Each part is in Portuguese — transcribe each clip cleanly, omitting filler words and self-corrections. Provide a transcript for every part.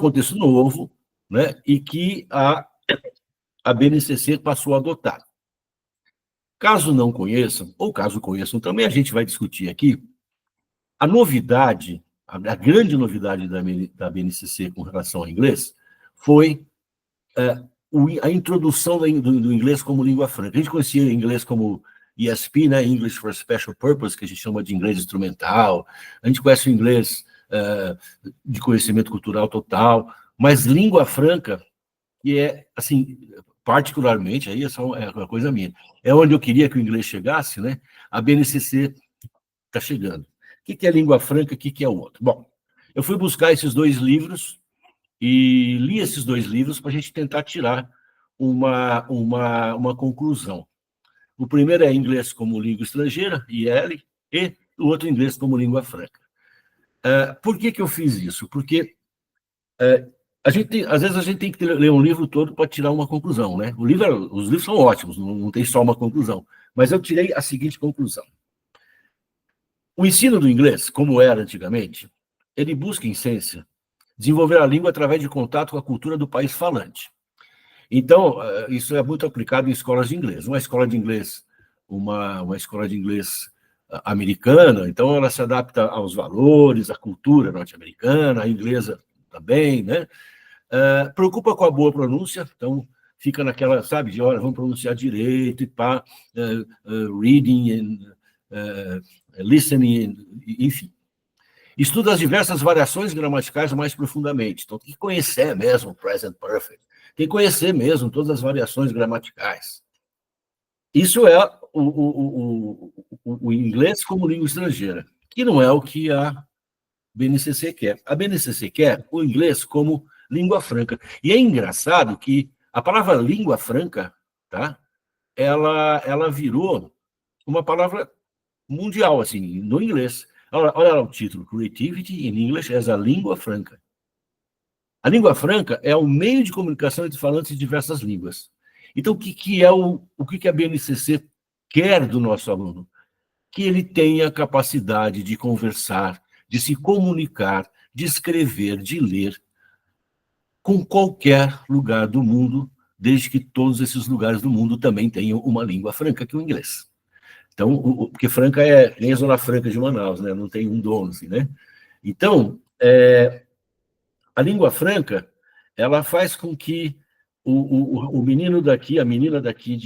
contexto novo, né, e que a BNCC passou a adotar. Caso não conheçam, ou caso conheçam também, a gente vai discutir aqui, a novidade, a grande novidade da BNCC com relação ao inglês foi a introdução do inglês como língua franca. A gente conhecia o inglês como ESP, né, English for Special Purpose, que a gente chama de inglês instrumental. A gente conhece o inglês de conhecimento cultural total, mas língua franca, que é, assim, particularmente, aí é uma coisa minha, é onde eu queria que o inglês chegasse, né? A BNCC está chegando. O que é língua franca, o que é o outro? Bom, eu fui buscar esses 2 livros e li esses 2 livros para a gente tentar tirar uma conclusão. O primeiro é Inglês como Língua Estrangeira, IL, e o outro Inglês como Língua Franca. Por que eu fiz isso? Porque às vezes a gente tem que ler um livro todo para tirar uma conclusão, né? Os livros são ótimos, não tem só uma conclusão. Mas eu tirei a seguinte conclusão. O ensino do inglês, como era antigamente, ele busca, em essência, desenvolver a língua através de contato com a cultura do país falante. Então, isso é muito aplicado em escolas de inglês. Uma escola de inglês, uma escola de inglês americana, então ela se adapta aos valores, à cultura norte-americana, a inglesa também, né? Preocupa com a boa pronúncia, então fica naquela, sabe, de olha, vamos pronunciar direito e pá, reading, listening, enfim. Estuda as diversas variações gramaticais mais profundamente. Então, tem que conhecer mesmo o present perfect, tem que conhecer mesmo todas as variações gramaticais. Isso é o inglês como língua estrangeira, que não é o que a BNCC quer. A BNCC quer o inglês como língua franca. E é engraçado que a palavra língua franca, tá? Ela virou uma palavra mundial, assim, no inglês. Olha lá o título, Creativity in English as a Língua Franca. A língua franca é o meio de comunicação entre falantes de diversas línguas. Então, o que a BNCC quer do nosso aluno? Que ele tenha capacidade de conversar, de se comunicar, de escrever, de ler, com qualquer lugar do mundo, desde que todos esses lugares do mundo também tenham uma língua franca, que é o inglês. Então, porque franca é nem a Zona Franca de Manaus, né? Não tem um dono, assim, né? Então, a língua franca, ela faz com que o menino daqui, a menina daqui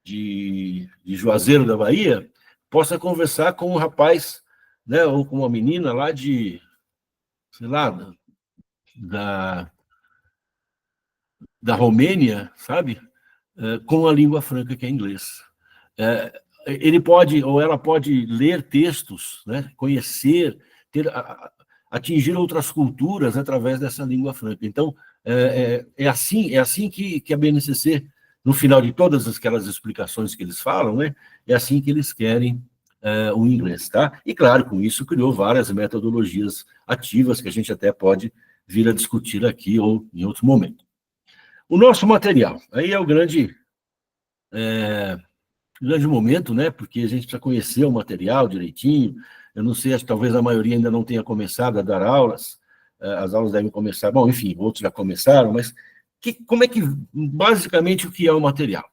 de Juazeiro da Bahia, possa conversar com um rapaz, né, ou com uma menina lá de, sei lá, da Romênia, sabe? Com a língua franca que é inglês. Ele pode, ou ela pode ler textos, né, conhecer, atingir outras culturas através dessa língua franca. Então, é assim que a BNCC, no final de todas aquelas explicações que eles falam, né, é assim que eles querem o inglês, tá? E, claro, com isso criou várias metodologias ativas que a gente até pode vir a discutir aqui ou em outro momento. O nosso material, aí é o grande momento, né? Porque a gente precisa conhecer o material direitinho. Eu não sei, acho que talvez a maioria ainda não tenha começado a dar aulas. As aulas devem começar, bom, enfim, outros já começaram, mas como é que, basicamente, o que é o material?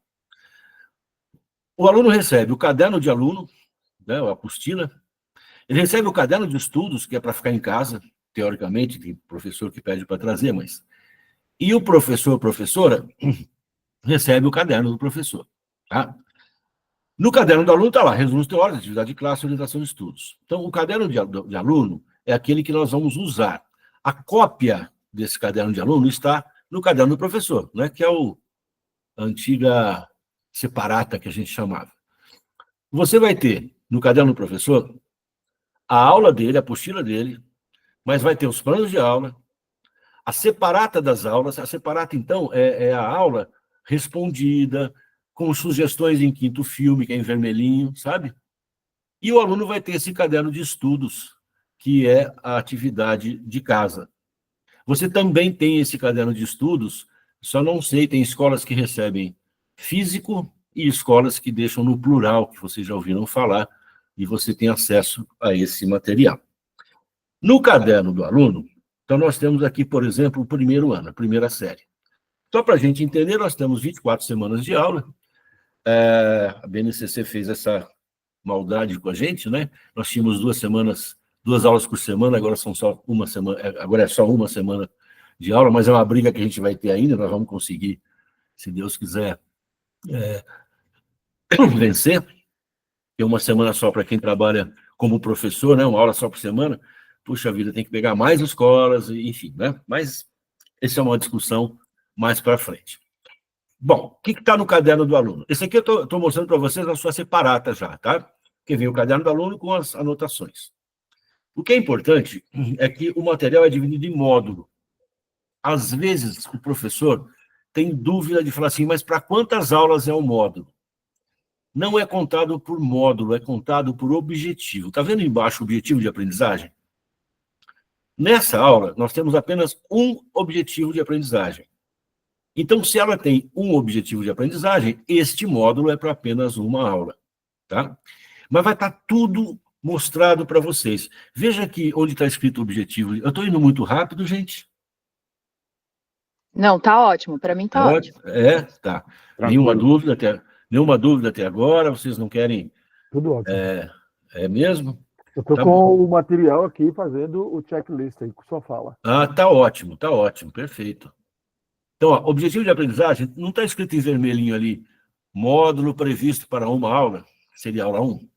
O aluno recebe o caderno de aluno, né, a apostila, ele recebe o caderno de estudos, que é para ficar em casa, teoricamente, tem professor que pede para trazer, mas... E o professor, professora, recebe o caderno do professor, tá? No caderno do aluno está lá, resumos teóricos, atividade de classe, orientação de estudos. Então, o caderno de aluno é aquele que nós vamos usar. A cópia desse caderno de aluno está no caderno do professor, né, que é a antiga separata que a gente chamava. Você vai ter, no caderno do professor, a aula dele, a apostila dele, mas vai ter os planos de aula, a separata das aulas. A separata, então, é a aula respondida, com sugestões em quinto filme, que é em vermelhinho, sabe? E o aluno vai ter esse caderno de estudos, que é a atividade de casa. Você também tem esse caderno de estudos, só não sei, tem escolas que recebem físico e escolas que deixam no plural, que vocês já ouviram falar, e você tem acesso a esse material. No caderno do aluno, Então, nós temos aqui, por exemplo, o primeiro ano, a primeira série. Só para a gente entender, nós temos 24 semanas de aula. A BNCC fez essa maldade com a gente, né? Nós tínhamos 2 aulas por semana, agora são só uma semana, agora é só uma semana de aula, mas é uma briga que a gente vai ter ainda, nós vamos conseguir, se Deus quiser, vencer. Tem uma semana só para quem trabalha como professor, né? Uma aula só por semana. Puxa vida, tem que pegar mais escolas, enfim, né? Mas essa é uma discussão mais para frente. Bom, o que está no caderno do aluno? Esse aqui eu estou mostrando para vocês na sua separata já, tá? Que vem o caderno do aluno com as anotações. O que é importante é que o material é dividido em módulo. Às vezes, o professor tem dúvida de falar assim, mas para quantas aulas é o módulo? Não é contado por módulo, é contado por objetivo. Está vendo embaixo o objetivo de aprendizagem? Nessa aula, nós temos apenas um objetivo de aprendizagem. Então, se ela tem um objetivo de aprendizagem, este módulo é para apenas uma aula, tá? Mas vai estar tudo mostrado para vocês. Veja aqui onde está escrito objetivo. Eu estou indo muito rápido, gente? Não, tá ótimo. Para mim tá ótimo. Tá. Nenhuma dúvida até agora? Vocês não querem... Tudo ótimo. É mesmo? Eu estou com o material aqui fazendo o checklist aí, com sua fala. Tá ótimo, perfeito. Então, ó, objetivo de aprendizagem, não está escrito em vermelhinho ali, módulo previsto para uma aula, seria aula 1.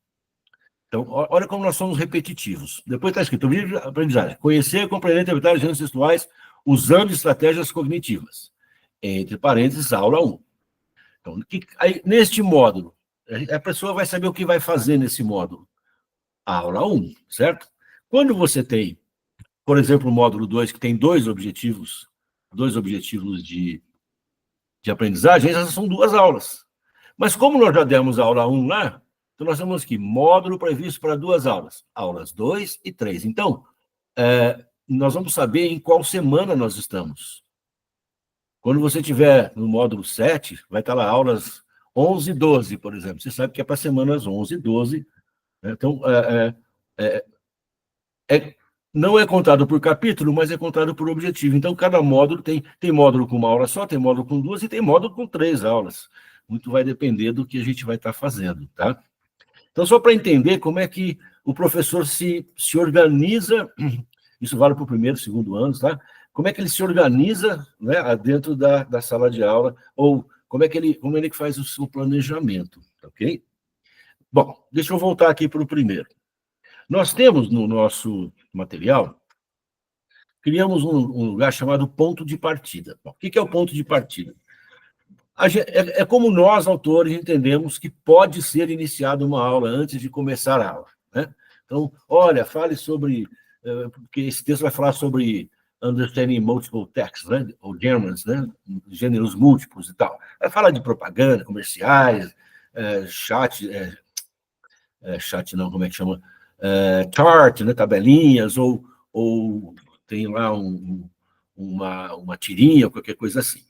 Então, olha como nós somos repetitivos. Depois está escrito, objetivo de aprendizagem, conhecer, compreender e interpretar gêneros textuais usando estratégias cognitivas. Entre parênteses, aula 1. Então, aí, neste módulo, a pessoa vai saber o que vai fazer nesse módulo. Aula 1, certo? Quando você tem, por exemplo, o módulo 2, que tem dois objetivos de aprendizagem, essas são 2 aulas. Mas como nós já demos a aula 1 lá, então nós temos aqui módulo previsto para 2 aulas, aulas 2 e 3. Então, nós vamos saber em qual semana nós estamos. Quando você estiver no módulo 7, vai estar lá aulas 11 e 12, por exemplo. Você sabe que é para semanas 11 e 12. Né? Então, não é contado por capítulo, mas é contado por objetivo. Então, cada módulo tem módulo com uma aula só, tem módulo com 2 e tem módulo com 3 aulas. Muito vai depender do que a gente vai estar fazendo, tá? Então, só para entender como é que o professor se organiza, isso vale para o primeiro, segundo ano, tá? Como é que ele se organiza, né, dentro da sala de aula, ou como ele faz o seu planejamento, ok? Bom, deixa eu voltar aqui para o primeiro. Nós temos no nosso material, criamos um lugar chamado ponto de partida. Bom, o que é o ponto de partida? É como nós, autores, entendemos que pode ser iniciada uma aula antes de começar a aula. Né? Então, olha, fale sobre... porque esse texto vai falar sobre understanding multiple texts, né? Ou Germans, né? Gêneros múltiplos e tal. Vai falar de propaganda, comerciais, chat não, como é que chama? Chart, né? Tabelinhas, ou tem lá uma tirinha, qualquer coisa assim.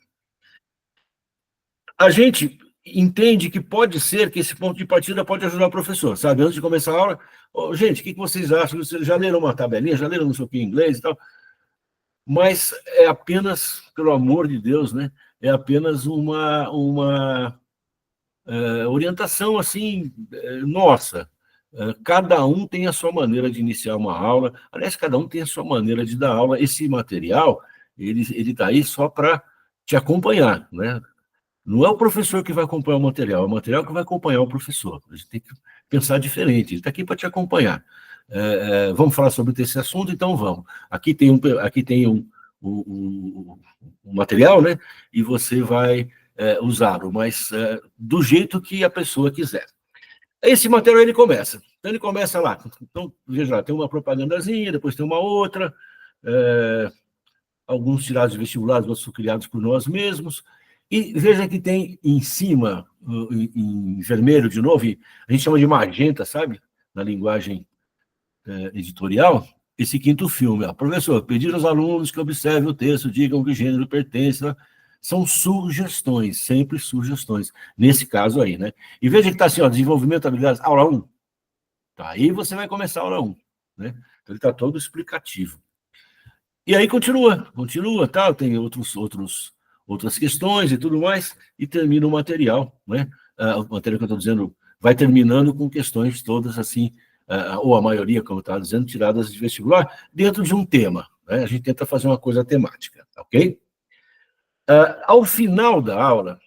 A gente entende que pode ser que esse ponto de partida pode ajudar o professor, sabe? Antes de começar a aula, gente, o que vocês acham? Vocês já leram uma tabelinha, já leram não sei o que em inglês e tal? Mas é apenas, pelo amor de Deus, né? É apenas uma orientação, assim, nossa. Cada um tem a sua maneira de iniciar uma aula. Aliás, cada um tem a sua maneira de dar aula. Esse material, ele está aí só para te acompanhar, né? Não é o professor que vai acompanhar o material, é o material que vai acompanhar o professor. A gente tem que pensar diferente. Ele está aqui para te acompanhar. Vamos falar sobre esse assunto? Então vamos. Aqui tem um material, né? E você vai usá-lo, mas do jeito que a pessoa quiser. Esse material, ele começa. Então, ele começa lá. Então, veja lá, tem uma propagandazinha, depois tem uma outra, alguns tirados de vestibulares, outros criados por nós mesmos. E veja que tem em cima, em vermelho de novo, a gente chama de magenta, sabe? Na linguagem editorial, esse quinto filme. Professor, pedir aos alunos que observem o texto, digam que gênero pertence, né? São sugestões, sempre sugestões, nesse caso aí, né? E veja que está assim, ó, desenvolvimento de habilidades, aula 1. Tá, aí você vai começar a aula 1, né? Então, ele está todo explicativo. E aí continua, tal, tem outras questões e tudo mais, e termina o material, né? O material que eu estou dizendo vai terminando com questões todas assim, ou a maioria, como eu estava dizendo, tiradas de vestibular, dentro de um tema, né? A gente tenta fazer uma coisa temática, ok? Ao final da aula,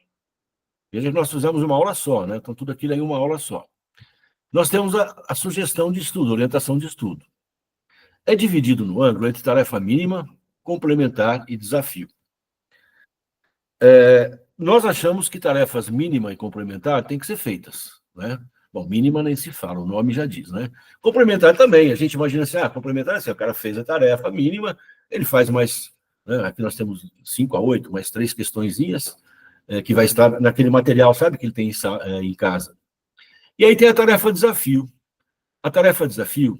veja que nós fizemos uma aula só, né? Então tudo aquilo aí é uma aula só. Nós temos a sugestão de estudo, orientação de estudo. É dividido no ângulo entre tarefa mínima, complementar e desafio. Nós achamos que tarefas mínima e complementar têm que ser feitas, né? Bom, mínima nem se fala, o nome já diz, né? Complementar também, a gente imagina assim, complementar assim, o cara fez a tarefa mínima, ele faz mais, né? Aqui nós temos 5 a 8, mais 3 questõezinhas, que vai estar naquele material, sabe, que ele tem em casa. E aí tem a tarefa desafio. A tarefa desafio,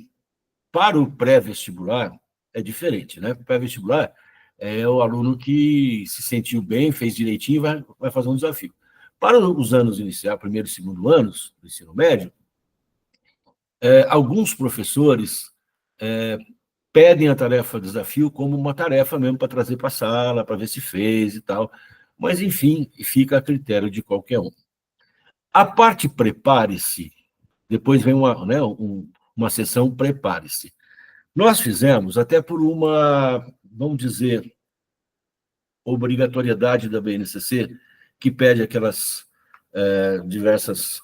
para o pré-vestibular, é diferente, né? O pré-vestibular é o aluno que se sentiu bem, fez direitinho e vai fazer um desafio. Para os anos iniciais, primeiro e segundo anos do ensino médio, alguns professores pedem a tarefa desafio como uma tarefa mesmo para trazer para a sala, para ver se fez e tal. Mas, enfim, fica a critério de qualquer um. A parte prepare-se, depois vem uma sessão prepare-se. Nós fizemos, até por uma, vamos dizer, obrigatoriedade da BNCC, que pede aquelas diversas,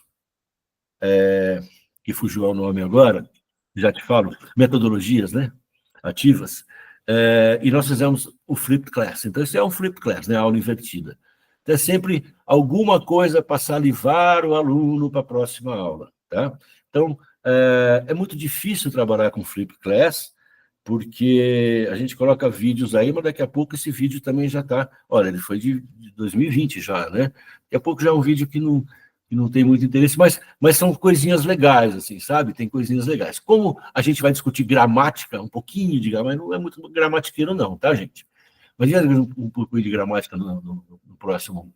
que fugiu ao nome agora, já te falo, metodologias, né, ativas, e nós fizemos o Flipped Class. Então, isso é um Flipped Class, né, aula invertida. Então, é sempre alguma coisa para salivar o aluno para a próxima aula. Tá? Então, é muito difícil trabalhar com Flipped Class, porque a gente coloca vídeos aí, mas daqui a pouco esse vídeo também já está... Olha, ele foi de 2020 já, né? Daqui a pouco já é um vídeo que não tem muito interesse, mas são coisinhas legais, assim, sabe? Tem coisinhas legais. Como a gente vai discutir gramática, um pouquinho de gramática, não é muito gramatiqueiro não, tá, gente? Mas um pouquinho de gramática no próximo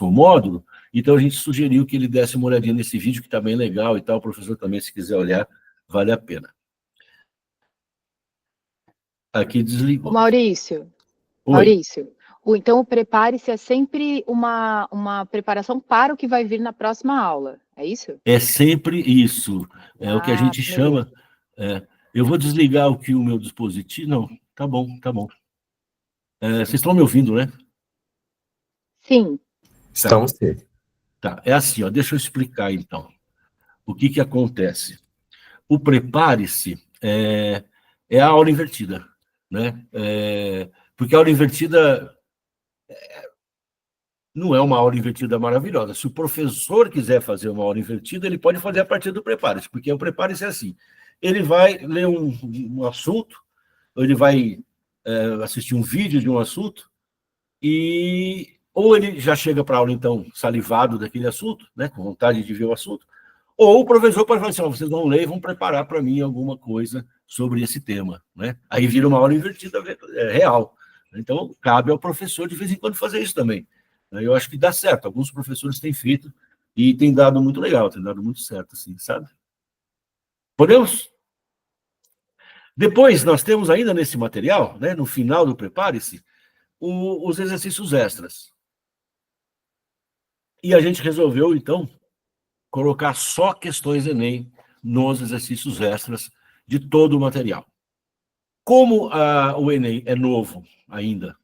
módulo, então a gente sugeriu que ele desse uma olhadinha nesse vídeo, que está bem legal e tal, o professor também, se quiser olhar, vale a pena. Aqui desligou. Maurício, então o prepare-se é sempre uma preparação para o que vai vir na próxima aula, é isso? É sempre isso, é o que a gente chama... eu vou desligar o meu dispositivo... Não, tá bom. Vocês estão me ouvindo, né? Sim. Estamos sim. Tá, é assim, ó, deixa eu explicar, então, o que acontece. O prepare-se é a aula invertida, né? Porque a aula invertida não é uma aula invertida maravilhosa. Se o professor quiser fazer uma aula invertida, ele pode fazer a partir do prepare-se, porque o prepare-se é assim. Ele vai ler um assunto, ou ele vai assistir um vídeo de um assunto, ou ele já chega para a aula, então, salivado daquele assunto, né, com vontade de ver o assunto, ou o professor pode falar assim, vocês vão ler e vão preparar para mim alguma coisa sobre esse tema. Né? Aí vira uma aula invertida real. Então, cabe ao professor, de vez em quando, fazer isso também. Eu acho que dá certo. Alguns professores têm feito e tem dado muito legal, tem dado muito certo, assim, sabe? Podemos? Depois, nós temos ainda nesse material, né, no final do Prepare-se, os exercícios extras. E a gente resolveu, então, colocar só questões Enem nos exercícios extras de todo o material. Como o Enem é novo ainda,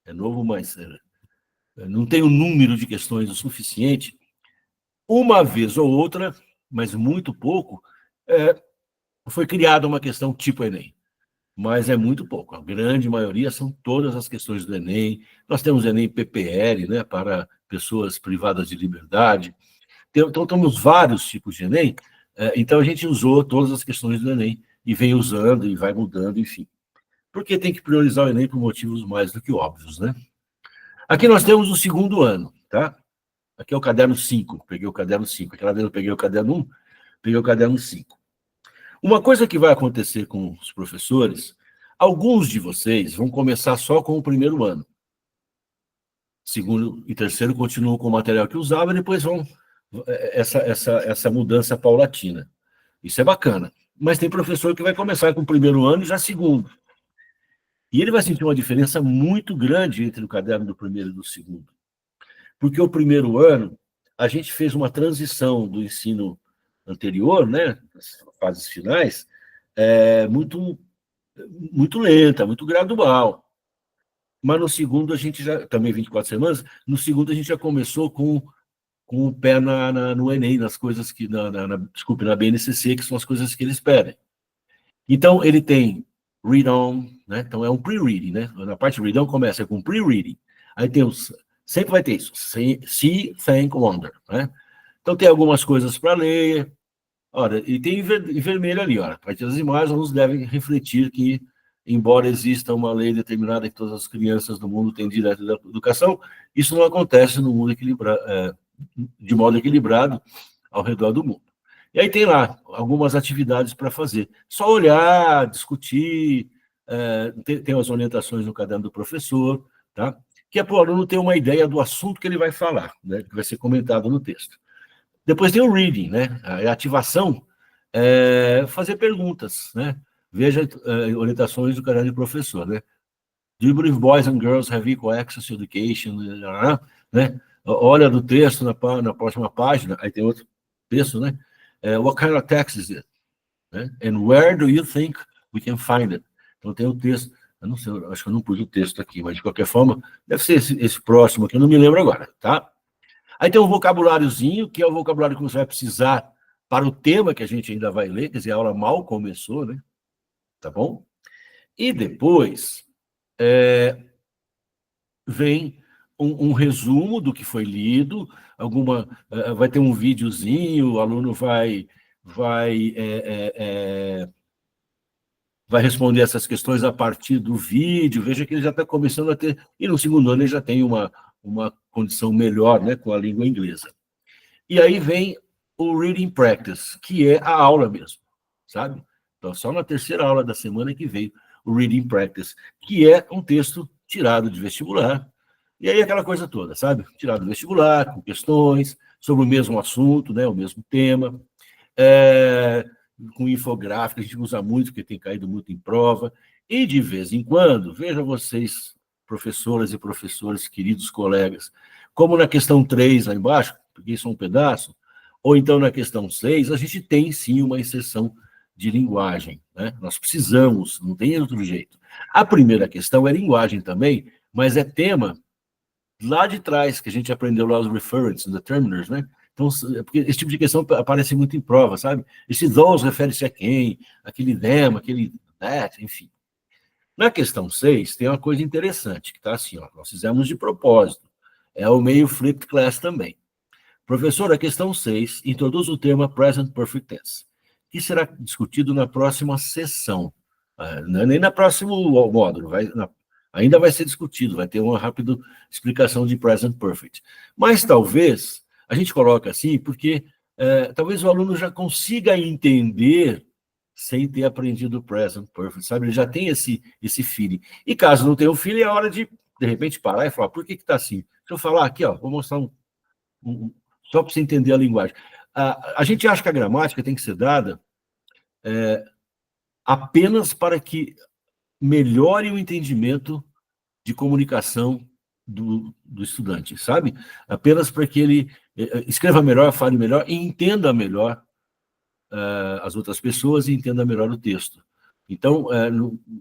é novo, mas não tem o número de questões o suficiente, uma vez ou outra, mas muito pouco, foi criada uma questão tipo Enem. Mas é muito pouco. A grande maioria são todas as questões do Enem. Nós temos Enem PPL, né, para pessoas privadas de liberdade. Então, temos vários tipos de Enem. Então, a gente usou todas as questões do Enem e vem usando e vai mudando, enfim. Porque tem que priorizar o Enem por motivos mais do que óbvios, né? Aqui nós temos o segundo ano, tá? Aqui é o caderno 5, peguei o caderno 5. Aquela vez eu peguei o caderno 1, peguei o caderno 5. Uma coisa que vai acontecer com os professores, alguns de vocês vão começar só com o primeiro ano. Segundo e terceiro continuam com o material que usava, e depois vão essa mudança paulatina. Isso é bacana. Mas tem professor que vai começar com o primeiro ano e já segundo. E ele vai sentir uma diferença muito grande entre o caderno do primeiro e do segundo. Porque o primeiro ano, a gente fez uma transição do ensino anterior, né, as fases finais, muito, muito lenta, muito gradual. Mas no segundo, a gente já, também 24 semanas, no segundo a gente já começou com o pé no Enem, nas coisas que, desculpe, na BNCC, que são as coisas que eles pedem. Então, ele tem read-on, né? Então, é um pre-reading, né? Na parte de read-on começa com pre-reading. Aí tem sempre vai ter isso, see, think, wonder, né? Então, tem algumas coisas para ler. Olha, e tem em vermelho ali, olha, a partir das imagens, alunos devem refletir que, embora exista uma lei determinada que todas as crianças do mundo têm direito à educação, isso não acontece no mundo de modo equilibrado ao redor do mundo. E aí tem lá algumas atividades para fazer. Só olhar, discutir, tem as orientações no caderno do professor, tá? Que é para o aluno ter uma ideia do assunto que ele vai falar, né? Que vai ser comentado no texto. Depois tem o reading, né? A ativação fazer perguntas, né? Veja orientações do caderno do professor, né? Do you believe boys and girls have equal access to education? Né? Olha do texto na próxima página, aí tem outro texto, né? What kind of text is it? Né? And where do you think we can find it? Então tem o texto, eu não sei, acho que eu não pus o texto aqui, mas de qualquer forma, deve ser esse próximo aqui, eu não me lembro agora, tá? Aí tem um vocabuláriozinho, que é o vocabulário que você vai precisar para o tema que a gente ainda vai ler, quer dizer, a aula mal começou, né? Tá bom? E depois vem um resumo do que foi lido, vai ter um videozinho, o aluno vai responder essas questões a partir do vídeo. Veja que ele já está começando a ter, e no segundo ano ele já tem uma condição melhor, né, com a língua inglesa. E aí vem o Reading Practice, que é a aula mesmo, sabe? Então, só na terceira aula da semana que veio o Reading Practice, que é um texto tirado de vestibular, e aí aquela coisa toda, sabe? Tirado do vestibular, com questões sobre o mesmo assunto, né, o mesmo tema, com infográfico, a gente usa muito, porque tem caído muito em prova, e de vez em quando, veja vocês, professoras e professores, queridos colegas, como na questão 3, lá embaixo, porque isso é um pedaço, ou então na questão 6, a gente tem sim uma inserção de linguagem, né? Nós precisamos, não tem outro jeito. A primeira questão é linguagem também, mas é tema lá de trás, que a gente aprendeu lá os referents, determiners, né? Então, porque esse tipo de questão aparece muito em prova, sabe? Esse those refere-se a quem, aquele them, aquele that, enfim. Na questão 6, tem uma coisa interessante, que está assim, ó, nós fizemos de propósito. É o meio flipped class também. Professor, a questão 6 introduz o tema Present Perfect Tense, que será discutido na próxima sessão. Nem no próximo módulo, ainda vai ser discutido, vai ter uma rápida explicação de Present Perfect. Mas talvez, a gente coloca assim, porque talvez o aluno já consiga entender sem ter aprendido o Present Perfect, sabe? Ele já tem esse feeling. E caso não tenha o feeling, é hora de repente, parar e falar, por que está assim? Deixa eu falar aqui, ó, vou mostrar só para você entender a linguagem. A gente acha que a gramática tem que ser dada apenas para que melhore o entendimento de comunicação do estudante, sabe? Apenas para que ele escreva melhor, fale melhor e entenda melhor as outras pessoas e entenda melhor o texto. Então,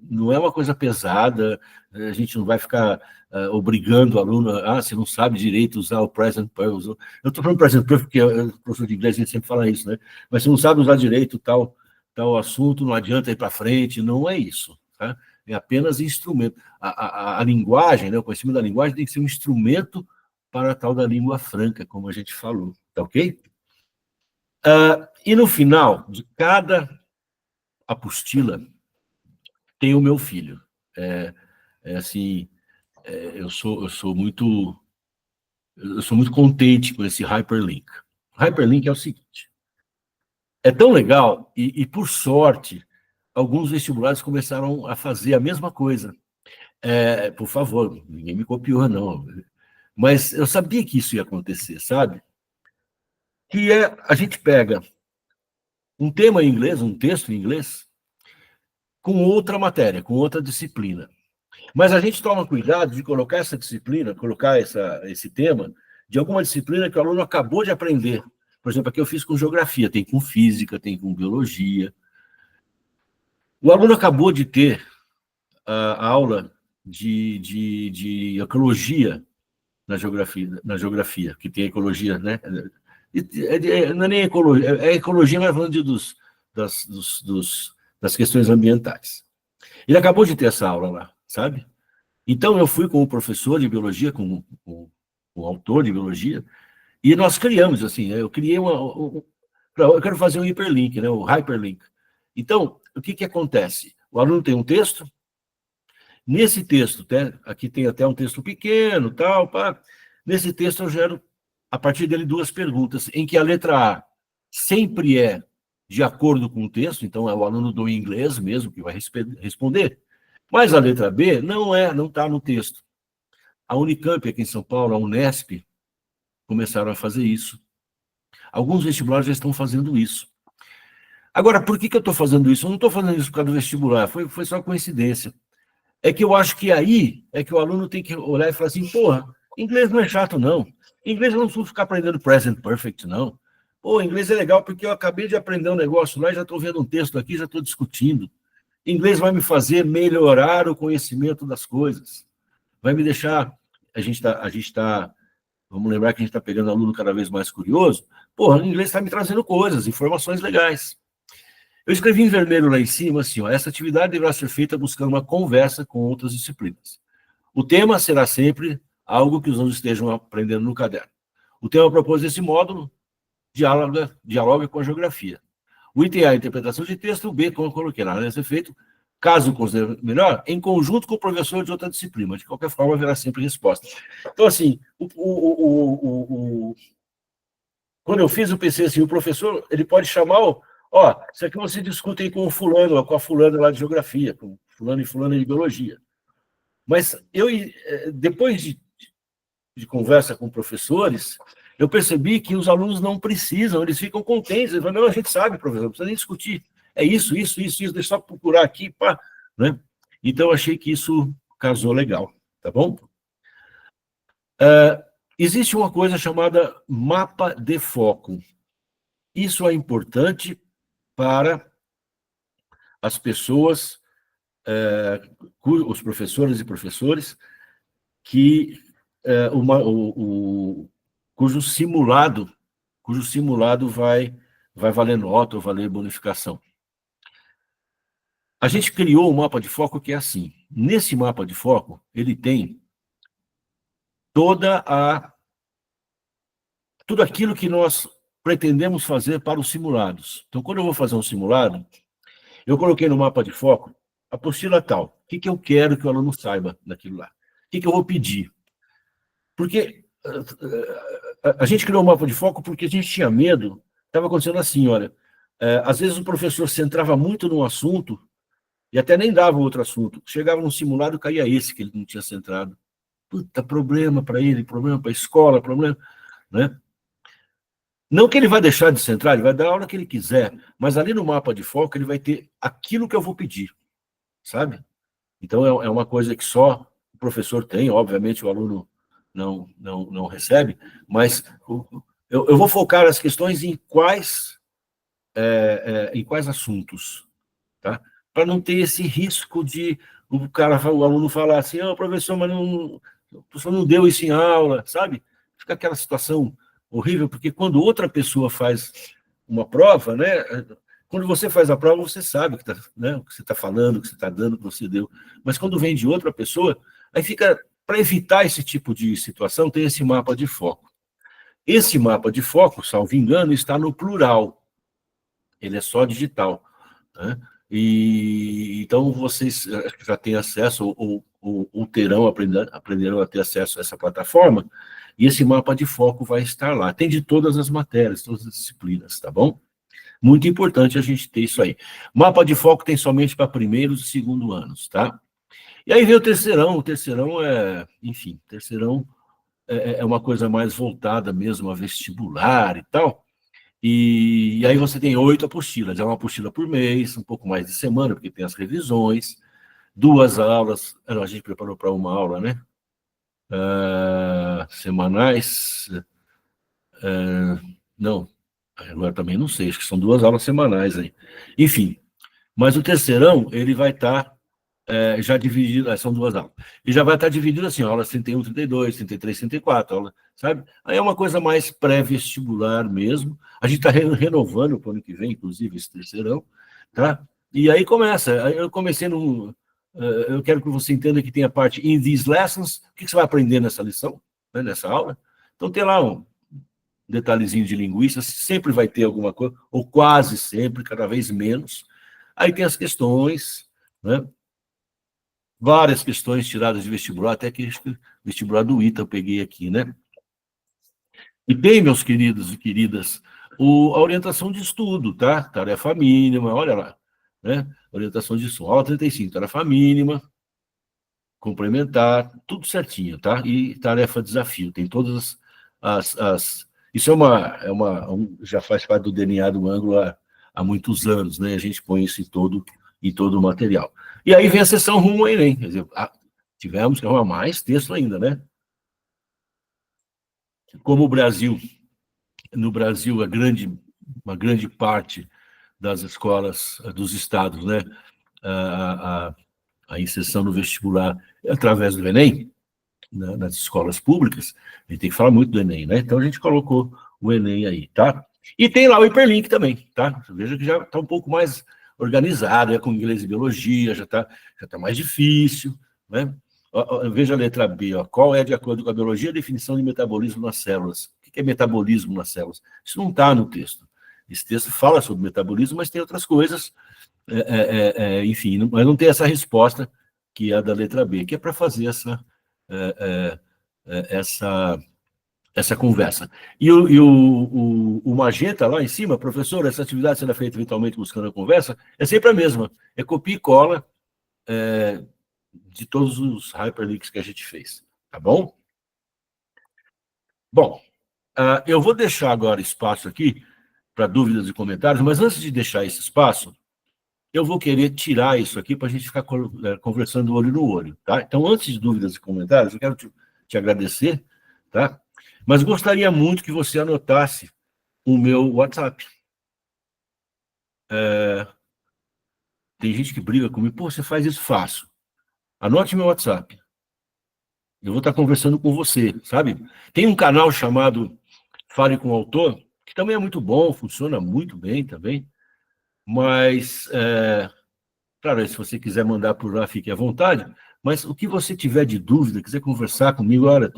não é uma coisa pesada, a gente não vai ficar obrigando o aluno, você não sabe direito usar o present perfect. Eu estou falando present perfect porque o professor de inglês a gente sempre fala isso, né? Mas se não sabe usar direito tal assunto, não adianta ir para frente, não é isso, tá? É apenas instrumento. A linguagem, né, o conhecimento da linguagem tem que ser um instrumento para a tal da língua franca, como a gente falou, tá ok? E no final de cada apostila tem o meu filho. Assim, eu sou muito contente com esse hyperlink. O hyperlink é o seguinte: é tão legal e por sorte alguns vestibulares começaram a fazer a mesma coisa. Por favor, ninguém me copiou não, mas eu sabia que isso ia acontecer, sabe? Que a gente pega um tema em inglês, um texto em inglês, com outra matéria, com outra disciplina. Mas a gente toma cuidado de colocar essa disciplina, colocar esse tema, de alguma disciplina que o aluno acabou de aprender. Por exemplo, aqui eu fiz com geografia, tem com física, tem com biologia. O aluno acabou de ter a aula de ecologia na geografia, que tem ecologia, né? Não é nem ecologia, é ecologia, mas falando das questões ambientais. Ele acabou de ter essa aula lá, sabe? Então, eu fui com o professor de biologia, com o autor de biologia, e nós criamos, assim, eu criei eu quero fazer um hiperlink, né, o hyperlink. Então, o que acontece? O aluno tem um texto, nesse texto, aqui tem até um texto pequeno, tal, pá. Nesse texto eu gero, a partir dele, 2 perguntas, em que a letra A sempre é de acordo com o texto, então é o aluno do inglês mesmo que vai responder, mas a letra B não está no texto. A Unicamp, aqui em São Paulo, a Unesp, começaram a fazer isso. Alguns vestibulares já estão fazendo isso. Agora, por que eu estou fazendo isso? Eu não estou fazendo isso por causa do vestibular, foi só coincidência. É que eu acho que aí é que o aluno tem que olhar e falar assim, porra, inglês não é chato, não. Inglês eu não preciso ficar aprendendo present perfect, não. Pô, inglês é legal porque eu acabei de aprender um negócio lá e já estou vendo um texto aqui, já estou discutindo. Inglês vai me fazer melhorar o conhecimento das coisas. Vai me deixar... A gente está vamos lembrar que a gente está pegando aluno cada vez mais curioso. Porra, o inglês está me trazendo coisas, informações legais. Eu escrevi em vermelho lá em cima, assim, ó, essa atividade deverá ser feita buscando uma conversa com outras disciplinas. O tema será sempre algo que os alunos estejam aprendendo no caderno. O tema proposto desse módulo dialoga com a geografia. O item A, interpretação de texto, o B, como eu coloquei lá, deve ser feito, caso considere melhor, em conjunto com o professor de outra disciplina. De qualquer forma, haverá sempre resposta. Então, assim, quando eu fiz, eu pensei assim, o professor, ele pode chamar, isso aqui você discute aí com o fulano, com a fulana lá de geografia, com fulano e fulana de biologia. Mas depois de conversa com professores, eu percebi que os alunos não precisam, eles ficam contentes, eles falam, não, a gente sabe, professor, não precisa nem discutir. É isso, deixa eu só procurar aqui, pá, né? Então, eu achei que isso casou legal, tá bom? Existe uma coisa chamada mapa de foco. Isso é importante para as pessoas, os professores e professores, cujo simulado vai valer nota ou valer bonificação. A gente criou um mapa de foco que é assim. Nesse mapa de foco, ele tem tudo aquilo que nós pretendemos fazer para os simulados. Então, quando eu vou fazer um simulado, eu coloquei no mapa de foco a apostila tal. O que eu quero que o aluno saiba daquilo lá? O que eu vou pedir? Porque a gente criou um mapa de foco porque a gente tinha medo. Estava acontecendo assim, olha, às vezes o professor centrava muito num assunto e até nem dava outro assunto. Chegava num simulado, caía esse que ele não tinha centrado. Puta, problema para ele, problema para a escola, problema, né? Não que ele vai deixar de centrar, ele vai dar a hora que ele quiser, mas ali no mapa de foco ele vai ter aquilo que eu vou pedir, sabe? Então é uma coisa que só o professor tem, obviamente o aluno não recebe, mas eu vou focar as questões em quais assuntos, tá? Para não ter esse risco de o aluno falar assim, professor, mas o professor não deu isso em aula, sabe? Fica aquela situação horrível, porque quando outra pessoa faz uma prova, né? Quando você faz a prova, você sabe né, o que você está falando, o que você está dando, o que você deu. Mas quando vem de outra pessoa, aí fica... Para evitar esse tipo de situação, tem esse mapa de foco. Esse mapa de foco, salvo engano, está no plural. Ele é só digital, né? E então vocês já têm acesso, ou terão, aprenderão a ter acesso a essa plataforma, e esse mapa de foco vai estar lá. Tem de todas as matérias, todas as disciplinas, tá bom? Muito importante a gente ter isso aí. Mapa de foco tem somente para primeiros e segundo anos, tá? E aí vem o terceirão. O terceirão terceirão é uma coisa mais voltada mesmo a vestibular e tal. E aí você tem 8 apostilas, é uma apostila por mês, um pouco mais de semana, porque tem as revisões, 2 aulas, a gente preparou para 1 aula, né? Semanais, não, agora também não sei, acho que são 2 aulas semanais aí. Enfim, mas o terceirão, ele vai estar já dividido, são 2 aulas, e já vai estar dividido assim, aulas 31, 32, 33, 34, aula, sabe? Aí é uma coisa mais pré-vestibular mesmo, a gente está renovando para o ano que vem, inclusive, esse terceirão, tá? E aí começa, aí eu comecei no... eu quero que você entenda que tem a parte in these lessons, o que você vai aprender nessa lição, né, nessa aula. Então tem lá um detalhezinho de linguística, sempre vai ter alguma coisa, ou quase sempre, cada vez menos. Aí tem as questões, né? Várias questões tiradas de vestibular, até que vestibular do ITA eu peguei aqui, né? E tem, meus queridos e queridas, a orientação de estudo, tá? Tarefa mínima, olha lá, né? Orientação de estudo, aula 35, tarefa mínima, complementar, tudo certinho, tá? E tarefa desafio, tem todas isso já faz parte do DNA do ângulo há muitos anos, né? A gente põe isso em todo o material. E aí vem a sessão rumo ao Enem, quer dizer, tivemos que arrumar mais texto ainda, né? Como no Brasil, uma grande parte das escolas dos estados, né? A inserção no vestibular através do Enem, nas escolas públicas, a gente tem que falar muito do Enem, né? Então a gente colocou o Enem aí, tá? E tem lá o hiperlink também, tá? Veja que já está um pouco mais organizado, com inglês e biologia, já tá mais difícil, né? Veja a letra B, ó. Qual é, de acordo com a biologia, a definição de metabolismo nas células? O que é metabolismo nas células? Isso não está no texto. Esse texto fala sobre metabolismo, mas tem outras coisas, enfim, mas não tem essa resposta que é a da letra B, que é para fazer essa conversa. E o magenta lá em cima, professor, essa atividade será feita eventualmente buscando a conversa, é sempre a mesma, é copia e cola de todos os hyperlinks que a gente fez, tá bom? Bom, eu vou deixar agora espaço aqui para dúvidas e comentários, mas antes de deixar esse espaço, eu vou querer tirar isso aqui para a gente ficar conversando olho no olho, tá? Então, antes de dúvidas e comentários, eu quero te agradecer, tá? Mas gostaria muito que você anotasse o meu WhatsApp. Tem gente que briga comigo, pô, você faz isso fácil. Anote meu WhatsApp. Eu vou estar conversando com você, sabe? Tem um canal chamado Fale com o Autor, que também é muito bom, funciona muito bem também, mas, claro, se você quiser mandar por lá, fique à vontade, mas o que você tiver de dúvida, quiser conversar comigo, olha,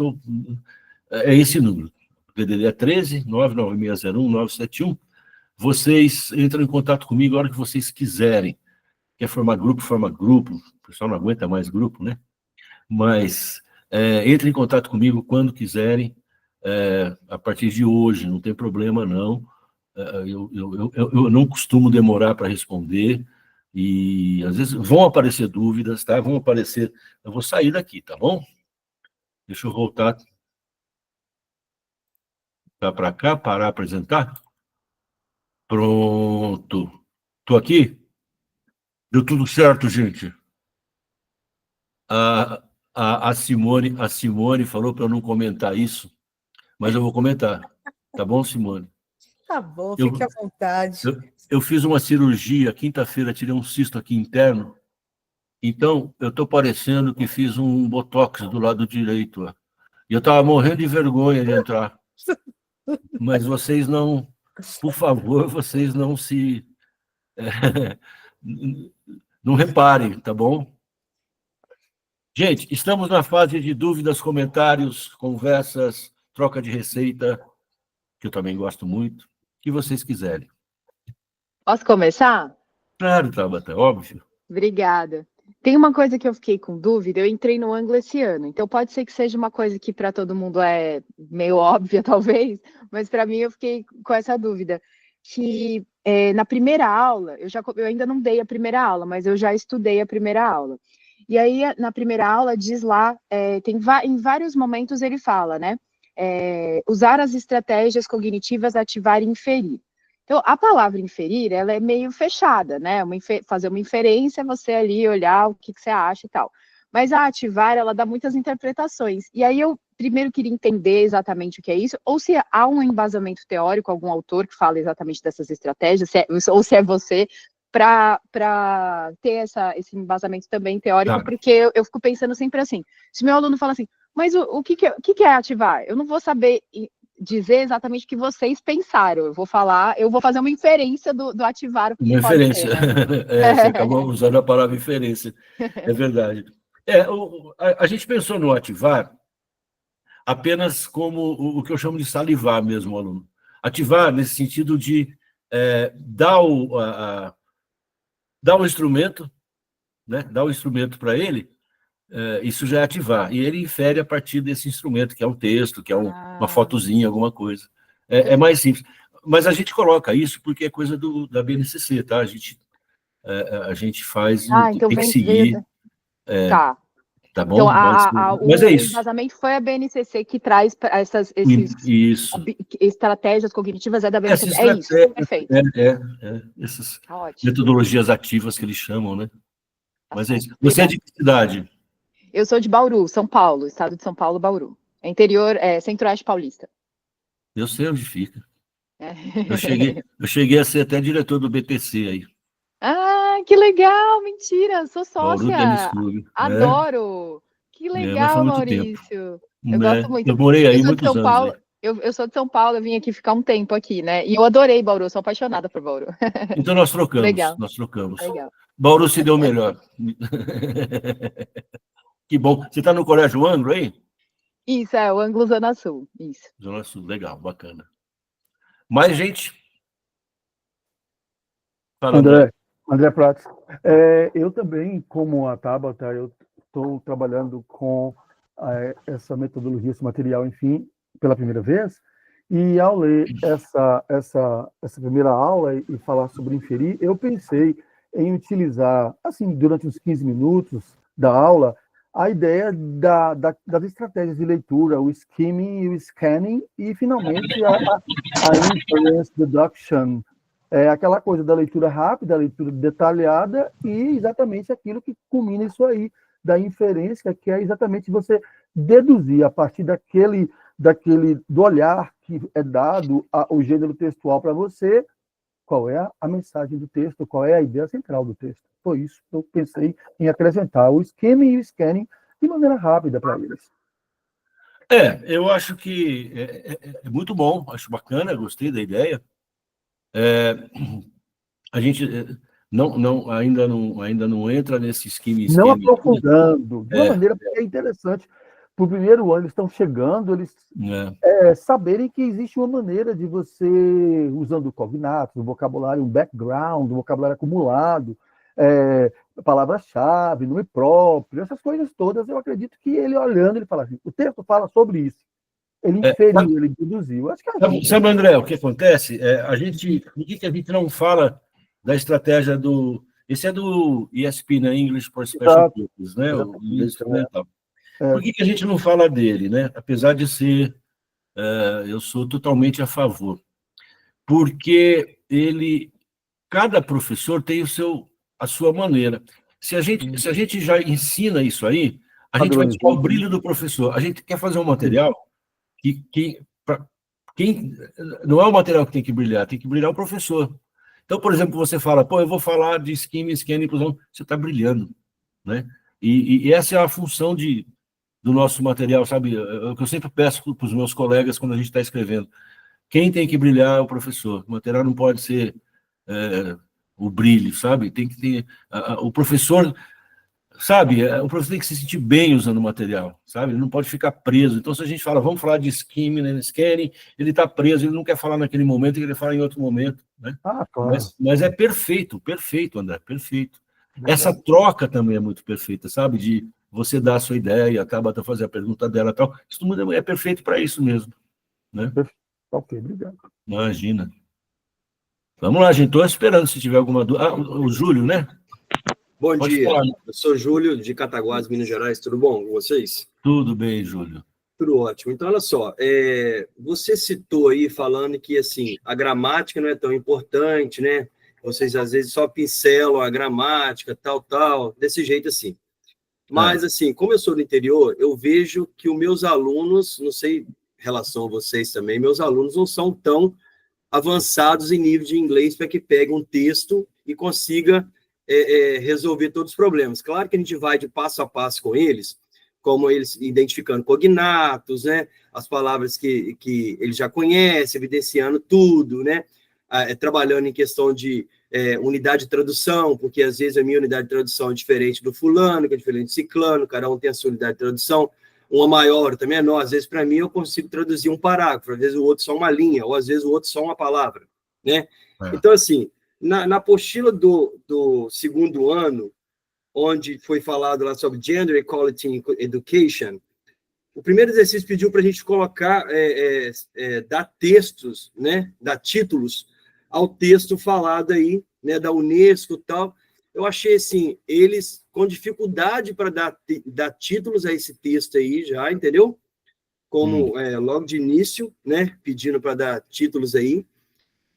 é esse número, DDD é 13 99601 971, vocês entram em contato comigo a hora que vocês quiserem. Quer formar grupo, forma grupo, o pessoal não aguenta mais grupo, né? Mas entre em contato comigo quando quiserem, a partir de hoje, não tem problema não, eu não costumo demorar para responder, e às vezes vão aparecer dúvidas, tá? Vão aparecer, eu vou sair daqui, tá bom? Deixa eu voltar para cá, parar apresentar. Pronto. Estou aqui? Deu tudo certo, gente. A Simone falou para eu não comentar isso, mas eu vou comentar. Tá bom, Simone? Tá bom, fique à vontade. Eu fiz uma cirurgia, quinta-feira, tirei um cisto aqui interno, então eu estou parecendo que fiz um botox do lado direito. Ó. E eu estava morrendo de vergonha de entrar. Mas vocês não, por favor, vocês não se... não reparem, tá bom? Gente, estamos na fase de dúvidas, comentários, conversas, troca de receita, que eu também gosto muito, o que vocês quiserem. Posso começar? Claro, Tabata, óbvio. Obrigada. Tem uma coisa que eu fiquei com dúvida, eu entrei no ângulo esse ano, então pode ser que seja uma coisa que para todo mundo é meio óbvia, talvez, mas para mim eu fiquei com essa dúvida, que na primeira aula, eu ainda não dei a primeira aula, mas eu já estudei a primeira aula. E aí, na primeira aula, diz lá, em vários momentos ele fala, né? Usar as estratégias cognitivas, ativar e inferir. Então, a palavra inferir, ela é meio fechada, né? Fazer uma inferência, você ali olhar o que você acha e tal. Mas a ativar, ela dá muitas interpretações. E aí eu primeiro queria entender exatamente o que é isso, ou se há um embasamento teórico, algum autor que fala exatamente dessas estratégias, ou se é você, para ter esse embasamento também teórico, porque eu fico pensando sempre assim, se meu aluno fala assim, mas o que é ativar? Eu não vou saber dizer exatamente o que vocês pensaram, eu vou fazer uma inferência do ativar. Uma inferência, né? Você acabou usando a palavra inferência, é verdade. A gente pensou no ativar apenas como o que eu chamo de salivar mesmo, aluno. Ativar nesse sentido de dar o instrumento, né? Dar o instrumento para ele, isso já é ativar. E ele infere a partir desse instrumento, que é um texto, que é uma fotozinha, alguma coisa. É mais simples. Mas a gente coloca isso porque é coisa da BNCC, tá? A gente faz, então tem que seguir. Tá bom? Então, mas é isso. O embasamento foi a BNCC que traz essas estratégias cognitivas, da BNCC. É isso, perfeito. Essas metodologias ativas que eles chamam, né? Mas é isso. Você é de que cidade? Eu sou de Bauru, São Paulo, estado de São Paulo, Bauru. Interior, Centro-Oeste Paulista. Eu sei onde fica. Eu cheguei a ser até diretor do BTC aí. Que legal! Mentira, sou Bauru sócia. Tênis Clube. Adoro! Que legal, Maurício. Eu gosto muito. Eu morei aí muitos anos. Eu sou de São Paulo, eu vim aqui ficar um tempo aqui, né? E eu adorei Bauru, sou apaixonada por Bauru. Então nós trocamos. Legal. Nós trocamos. Legal. Bauru se deu melhor. Que bom. Você está no Colégio Anglo aí? Isso, o Anglo Zona Sul. Isso. Zona Sul, legal, bacana. Mais gente? Fala, André Prats. Eu também, como a Tabata, eu estou trabalhando com essa metodologia, esse material, enfim, pela primeira vez, e ao ler essa primeira aula e falar sobre inferir, eu pensei em utilizar, assim, durante uns 15 minutos da aula, a ideia das estratégias de leitura, o skimming e o scanning, e, finalmente, a inference deduction, aquela coisa da leitura rápida, a leitura detalhada, e exatamente aquilo que culmina isso aí, da inferência, que é exatamente você deduzir a partir do olhar que é dado ao gênero textual para você, qual é a mensagem do texto, qual é a ideia central do texto. Foi isso que eu pensei em acrescentar o skimming e o scanning de maneira rápida para eles. Eu acho que é muito bom, acho bacana, gostei da ideia. A gente ainda não entra nesse skimming. Não aprofundando, de uma maneira que é interessante. Para o primeiro ano, eles estão chegando, eles saberem que existe uma maneira de você, usando cognatos, o vocabulário, um background, um vocabulário acumulado, palavra-chave, nome próprio, essas coisas todas, eu acredito que ele olhando, ele fala assim, o texto fala sobre isso. Ele inferiu, ele deduziu. Acho que sabe, André, o que acontece? Por que a gente não fala da estratégia do... Esse é do ESP, né? English for Special Purposes, né? O inglês experimental. Por que a gente não fala dele, né? Apesar de ser... eu sou totalmente a favor. Porque cada professor tem a sua maneira. Se a gente já ensina isso aí, a gente vai tirar o brilho do professor. A gente quer fazer um material não é o material que tem que brilhar o professor. Então, por exemplo, você fala, eu vou falar de skimming, scanning, inclusão, você está brilhando, né? E essa é a função do nosso material, sabe? O que eu sempre peço para os meus colegas quando a gente está escrevendo. Quem tem que brilhar é o professor. O material não pode ser o brilho, sabe? Tem que ter... o professor... Sabe, o professor tem que se sentir bem usando o material, sabe? Ele não pode ficar preso. Então, se a gente fala, vamos falar de skimming, né, scanning, ele está preso, ele não quer falar naquele momento, ele quer falar em outro momento, né? Claro. Mas é perfeito, André, perfeito. Verdade. Essa troca também é muito perfeita, sabe? De você dar a sua ideia, a Tabata fazer a pergunta dela e tal. Isso tudo é perfeito para isso mesmo, né? Perfeito. Ok, obrigado. Imagina. Vamos lá, gente, estou esperando se tiver alguma dúvida. O Júlio, né? Bom dia, eu sou Júlio, de Cataguases, Minas Gerais, tudo bom com vocês? Tudo bem, Júlio. Tudo ótimo. Então, olha só, você citou aí, falando que, assim, a gramática não é tão importante, né? Vocês, às vezes, só pincelam a gramática, tal, desse jeito assim. Mas, assim, como eu sou do interior, eu vejo que os meus alunos, não sei em relação a vocês também, meus alunos não são tão avançados em nível de inglês para que pegue um texto e consiga resolver todos os problemas. Claro que a gente vai de passo a passo com eles, como eles identificando cognatos, né? As palavras que eles já conhecem, evidenciando tudo, né? Trabalhando em questão de unidade de tradução, porque às vezes a minha unidade de tradução é diferente do fulano, que é diferente do ciclano, cada um tem a sua unidade de tradução, uma maior, outra menor. Às vezes, para mim, eu consigo traduzir um parágrafo, às vezes o outro só uma linha, ou às vezes o outro só uma palavra, né? Então, assim, na apostila do segundo ano, onde foi falado lá sobre Gender Equality in Education, o primeiro exercício pediu para a gente colocar, dar textos, né, dar títulos ao texto falado aí, né, da Unesco e tal. Eu achei, assim, eles com dificuldade para dar títulos a esse texto aí já, entendeu? Como logo de início, né, pedindo para dar títulos aí.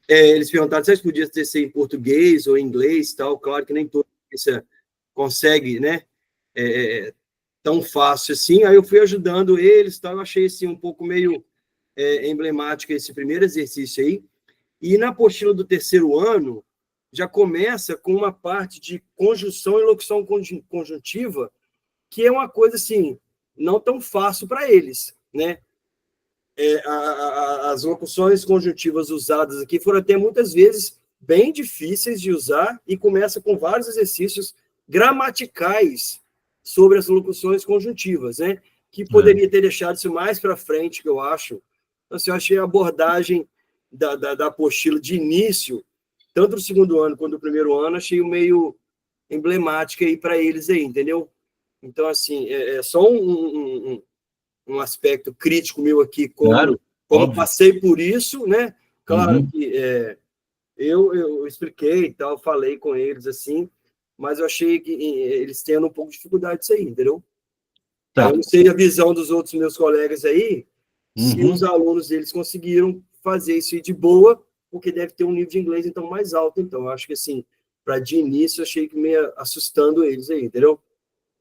Eles perguntaram se eles podiam ser em português ou em inglês e tal. Claro que nem todo mundo consegue, né, tão fácil assim. Aí eu fui ajudando eles, tal. Eu achei, assim, um pouco meio emblemático esse primeiro exercício aí. E na apostila do terceiro ano, já começa com uma parte de conjunção e locução conjuntiva, que é uma coisa, assim, não tão fácil para eles, né? As locuções conjuntivas usadas aqui foram até muitas vezes bem difíceis de usar e começa com vários exercícios gramaticais sobre as locuções conjuntivas, né? Que poderia ter deixado isso mais para frente, que eu acho. Então, assim, eu achei a abordagem da apostila de início, tanto do segundo ano quanto do primeiro ano, achei meio emblemática aí para eles aí, entendeu? Então, assim, é só um aspecto crítico meu aqui, como passei por isso, né? Claro que eu expliquei e tal, falei com eles assim, mas eu achei que eles tendo um pouco de dificuldade disso aí, entendeu? Tá. Eu não sei a visão dos outros meus colegas aí, se os alunos deles conseguiram fazer isso aí de boa, porque deve ter um nível de inglês, então, mais alto. Então, eu acho que, assim, para de início, eu achei que meio assustando eles aí, entendeu?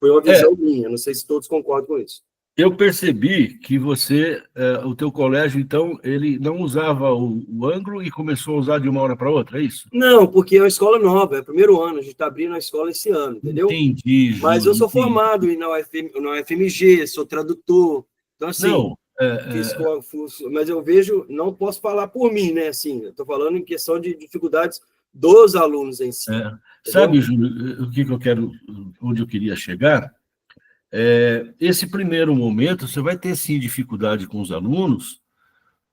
Foi uma visão minha, não sei se todos concordam com isso. Eu percebi que você, o teu colégio, então, ele não usava o anglo e começou a usar de uma hora para outra, é isso? Não, porque é uma escola nova, é o primeiro ano, a gente está abrindo a escola esse ano, entendeu? Entendi, Júlio, mas eu sou formado na UFMG, sou tradutor, então, assim... Não, mas eu vejo, não posso falar por mim, né? Assim, eu estou falando em questão de dificuldades dos alunos em si. Sabe, Júlio, o que eu quero, onde eu queria chegar? Esse primeiro momento, você vai ter, sim, dificuldade com os alunos,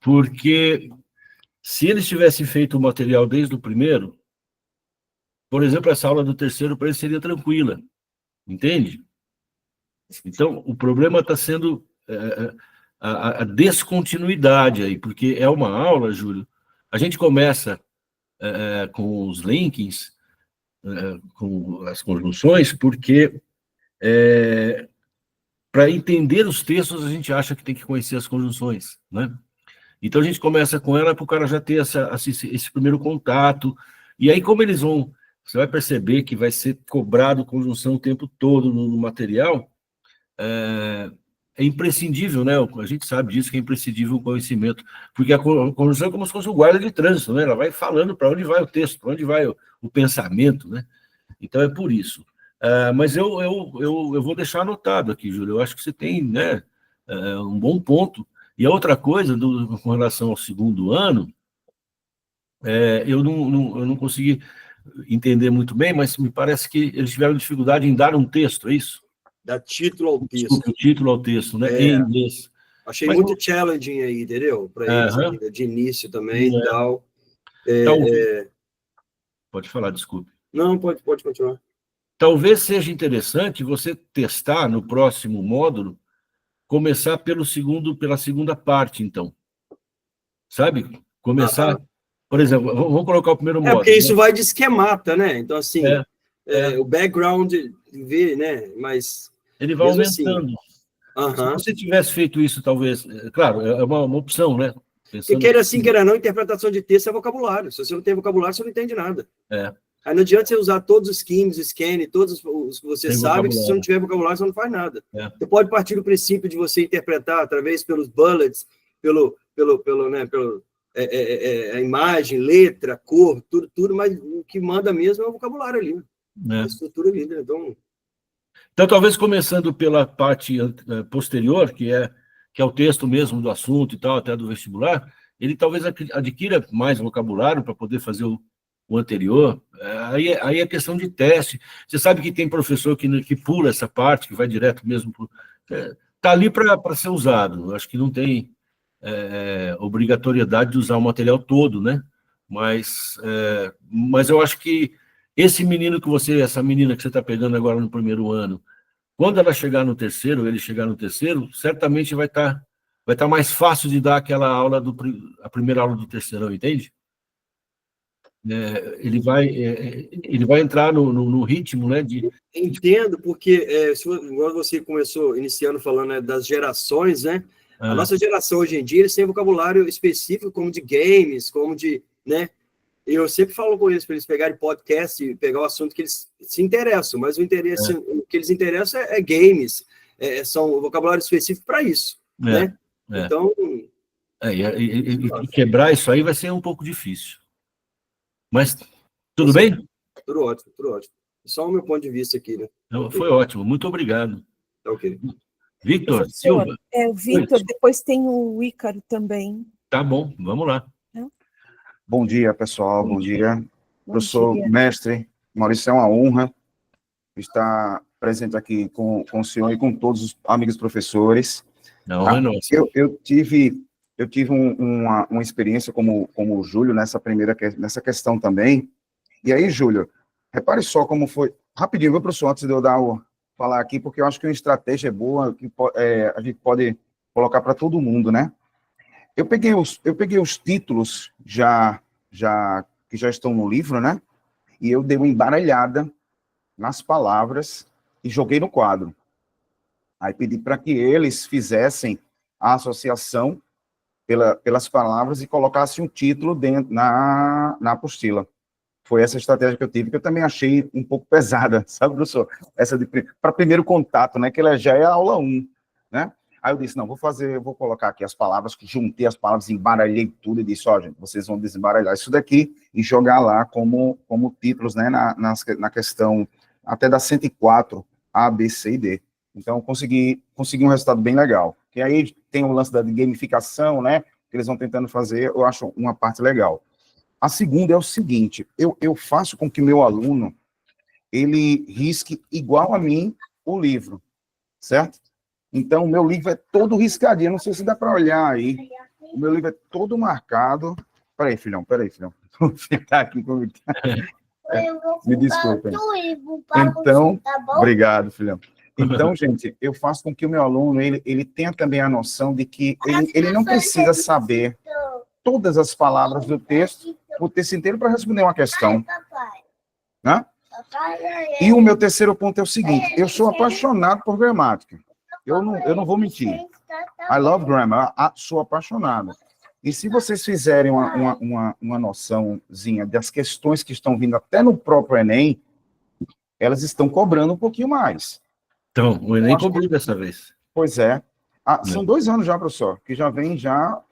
porque se eles tivessem feito o material desde o primeiro, por exemplo, essa aula do terceiro para eles seria tranquila, entende? Então, o problema está sendo a descontinuidade aí, porque é uma aula, Júlio, a gente começa com os linkings, com as conjunções, porque para entender os textos, a gente acha que tem que conhecer as conjunções, né? Então, a gente começa com ela para o cara já ter esse primeiro contato, e aí, como eles vão... Você vai perceber que vai ser cobrado conjunção o tempo todo no material, é imprescindível, né? A gente sabe disso, que é imprescindível o conhecimento, porque a conjunção é como se fosse o guarda de trânsito, né? Ela vai falando para onde vai o texto, para onde vai o pensamento, né? Então, é por isso. Mas eu vou deixar anotado aqui, Júlio, eu acho que você tem, né, um bom ponto. E a outra coisa, com relação ao segundo ano, eu não consegui entender muito bem, mas me parece que eles tiveram dificuldade em dar um texto, é isso? Dar título ao texto. Desculpa, o título ao texto, né? Em inglês. Achei muito challenging aí, entendeu? Para eles, de início também e tal. Pode falar, desculpe. Não, pode continuar. Talvez seja interessante você testar no próximo módulo, começar pela segunda parte, então. Sabe? Começar... Por exemplo, vamos colocar o primeiro módulo. Porque isso vai de esquemata, né? Então, assim, o background, né? Mas... Ele vai aumentando. Assim, Se você tivesse feito isso, talvez... Claro, é uma opção, né? Pensando... E queira assim, queira não, interpretação de texto é vocabulário. Se você não tem vocabulário, você não entende nada. Aí não adianta você usar todos os schemes, scan, todos os que você sabe, que se você não tiver vocabulário, você não faz nada. Você pode partir do princípio de você interpretar através pelos bullets, a imagem, letra, cor, tudo, mas o que manda mesmo é o vocabulário ali, a estrutura ali, né? Então, talvez começando pela parte posterior, que é o texto mesmo do assunto e tal, até do vestibular, ele talvez adquira mais vocabulário para poder fazer o anterior. Aí é questão de teste. Você sabe que tem professor que pula essa parte, que vai direto mesmo. Está ali para ser usado. Eu acho que não tem obrigatoriedade de usar o material todo, né? Mas eu acho que essa menina que você está pegando agora no primeiro ano, quando ela chegar no terceiro, ele chegar no terceiro, certamente vai estar mais fácil de dar aquela aula, a primeira aula do terceirão, entende? Ele vai entrar no ritmo, né? Entendo, porque igual você começou iniciando falando, né, das gerações, né? A nossa geração hoje em dia, eles têm vocabulário específico, como de games, como de, né? Eu sempre falo com eles, para eles pegarem podcast e pegar o assunto que eles se interessam, mas o que eles interessam é games, são vocabulário específico para isso, né? Então... E quebrar isso aí vai ser um pouco difícil. Mas, tudo bem? Tudo ótimo, tudo ótimo. Só o meu ponto de vista aqui, né? Não, foi ótimo, muito obrigado. Ok. Victor Silva. O Victor, depois tem o Ícaro também. Tá bom, vamos lá. Bom dia, pessoal, bom dia. Professor mestre Maurício, é uma honra estar presente aqui com o senhor e com todos os amigos professores. Não, é nosso. Eu tive uma experiência como o Júlio nessa questão também. E aí, Júlio, repare só como foi. Rapidinho, viu, professor, antes de eu falar aqui, porque eu acho que uma estratégia é boa, que a gente pode colocar para todo mundo, né? Eu peguei os títulos que já estão no livro, né? E eu dei uma embaralhada nas palavras e joguei no quadro. Aí pedi para que eles fizessem a associação pelas palavras e colocassem um título dentro na apostila. Foi essa estratégia que eu tive, que eu também achei um pouco pesada, sabe, professor? Essa para primeiro contato, né? Que ela já é a aula 1, né? Aí eu disse, não, vou colocar aqui as palavras, juntei as palavras, embaralhei tudo e disse, gente, vocês vão desembaralhar isso daqui e jogar lá como títulos, né, na questão até da 104, A, B, C e D. Então, consegui um resultado bem legal. E aí tem o lance da gamificação, né, que eles vão tentando fazer, eu acho uma parte legal. A segunda é o seguinte, eu faço com que meu aluno, ele risque igual a mim o livro, certo? Então, o meu livro é todo riscadinho, não sei se dá para olhar aí. O meu livro é todo marcado. Peraí, filhão. Vou ficar aqui comigo. Me desculpem. Então, obrigado, filhão. Então, gente, eu faço com que o meu aluno, ele tenha também a noção de que ele não precisa saber todas as palavras do texto, o texto inteiro, para responder uma questão. Né? E o meu terceiro ponto é o seguinte, eu sou apaixonado por gramática. Eu não vou mentir. I love grammar, sou apaixonado. E se vocês fizerem uma noçãozinha das questões que estão vindo até no próprio Enem, elas estão cobrando um pouquinho mais. Então, o Enem cobriu dessa vez. Pois é. São 2 anos já, professor, que já vem